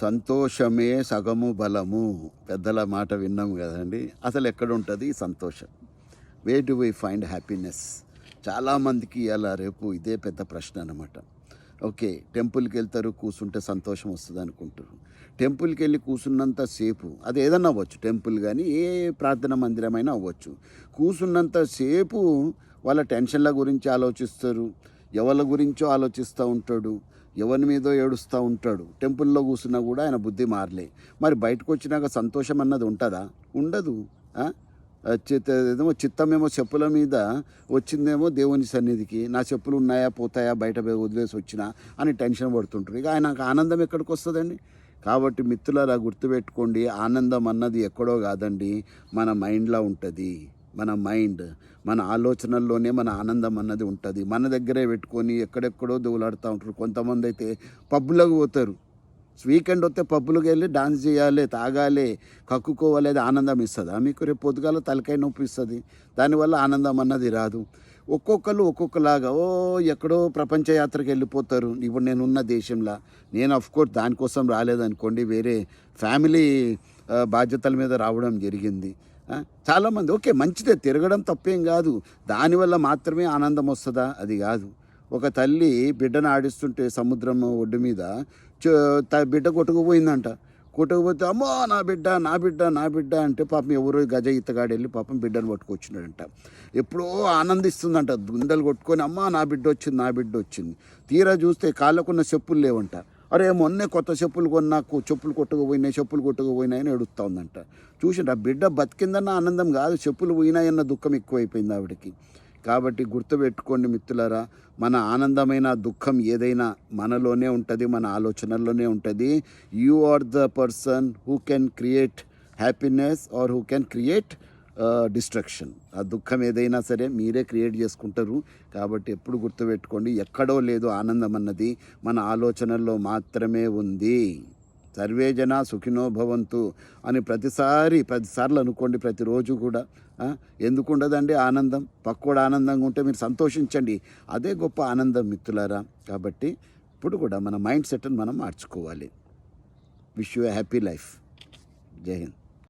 సంతోషమే సగము బలము, పెద్దల మాట విన్నాం కదండి. అసలు ఎక్కడ ఉంటుంది ఈ సంతోషం? వే డు వి ఫైండ్ హ్యాపీనెస్? చాలామందికి అలా రేపు ఇదే పెద్ద ప్రశ్న అనమాట. ఓకే, టెంపుల్కి వెళ్తారు, కూర్చుంటే సంతోషం వస్తుంది అనుకుంటారు. టెంపుల్కి వెళ్ళి కూర్చున్నంతసేపు, అది ఏదన్నా అవ్వచ్చు, టెంపుల్ కానీ ఏ ప్రార్థన మందిరమైనా అవ్వచ్చు, కూర్చున్నంతసేపు వాళ్ళ టెన్షన్ల గురించి ఆలోచిస్తారు, ఎవరి గురించో ఆలోచిస్తూ ఉంటాడు, ఎవరి మీదో ఏడుస్తూ ఉంటాడు. టెంపుల్లో కూర్చున్నా కూడా ఆయన బుద్ధి మారలే. మరి బయటకు వచ్చినాక సంతోషం అన్నది ఉంటుందా? ఉండదు. ఏమో చిత్తమేమో చెప్పుల మీద వచ్చిందేమో దేవుని సన్నిధికి, నా చెప్పులు ఉన్నాయా పోతాయా బయట వదిలేసి వచ్చినా అని టెన్షన్ పడుతుంటారు. ఇక ఆయనకు ఆనందం ఎక్కడికి వస్తుందండి? కాబట్టి మిత్రులారా గుర్తుపెట్టుకోండి, ఆనందం అన్నది ఎక్కడో కాదండి, మన మైండ్లో ఉంటుంది. మన మైండ్, మన ఆలోచనల్లోనే మన ఆనందం అన్నది ఉంటుంది. మన దగ్గరే పెట్టుకొని ఎక్కడెక్కడో దూలాడుతూ ఉంటారు. కొంతమంది అయితే పబ్బులకు పోతారు, వీకెండ్ వస్తే పబ్బులకు వెళ్ళి డాన్స్ చేయాలి, తాగాలి, కక్కుకోవాలి. అది ఆనందం ఇస్తుందా మీకు? రేపు పొద్దుగాల తలకాయ నొప్పి ఇస్తుంది, దానివల్ల ఆనందం అన్నది రాదు. ఒక్కొక్కరు ఒక్కొక్కలాగా ఎక్కడో ప్రపంచ యాత్రకు వెళ్ళిపోతారు. ఇప్పుడు నేనున్న దేశంలో, నేను అఫ్కోర్స్ దానికోసం రాలేదనుకోండి, వేరే ఫ్యామిలీ బాధ్యతల మీద రావడం జరిగింది. చాలామంది ఓకే, మంచిదే, తిరగడం తప్పేం కాదు, దానివల్ల మాత్రమే ఆనందం వస్తుందా? అది కాదు. ఒక తల్లి బిడ్డను ఆడిస్తుంటే సముద్రం ఒడ్డు మీద బిడ్డ కొట్టుకుపోయిందంట. కొట్టుకుపోతే అమ్మో నా బిడ్డ నా బిడ్డ నా బిడ్డ అంటే పాపం ఎవరో గజ ఈతగాడు వెళ్ళి పాపం బిడ్డను పట్టుకొచ్చినాడంట. ఎప్పుడో ఆనందిస్తుందంట, గుండెలు కొట్టుకొని అమ్మా నా బిడ్డ వచ్చింది నా బిడ్డ వచ్చింది. తీరా చూస్తే కాళ్ళకున్న చెప్పులు లేవంట. అరే మొన్నే కొత్త చెప్పులు కొన్నాకు, చెప్పులు కొట్టుకుపోయినాయని ఏడుస్తూ ఉందంట. చూసింట బిడ్డ బతికిందన్న ఆనందం కాదు, చెప్పులు పోయినాయన్న దుఃఖం ఎక్కువైపోయింది ఆవిడకి. కాబట్టి గుర్తుపెట్టుకోండి మిత్రులారా, మన ఆనందమైన దుఃఖం ఏదైనా మనలోనే ఉంటుంది, మన ఆలోచనల్లోనే ఉంటుంది. You are the person who can create happiness or who can create destruction. ఆ దుఃఖం ఏదైనా సరే మీరే క్రియేట్ చేసుకుంటారు. కాబట్టి ఎప్పుడు గుర్తుపెట్టుకోండి, ఎక్కడో లేదు ఆనందం అన్నది, మన ఆలోచనల్లో మాత్రమే ఉంది. సర్వే జన సుఖినో భవంతు అని ప్రతిసార్లు అనుకోండి, ప్రతిరోజు కూడా. ఎందుకు ఉండదండి ఆనందం? పక్కోడు ఆనందంగా ఉంటే మీరు సంతోషించండి, అదే గొప్ప ఆనందం మిత్రులారా. కాబట్టి ఇప్పుడు కూడా మన మైండ్ సెట్ని మనం మార్చుకోవాలి. Wish you A happy life. జై హింద్.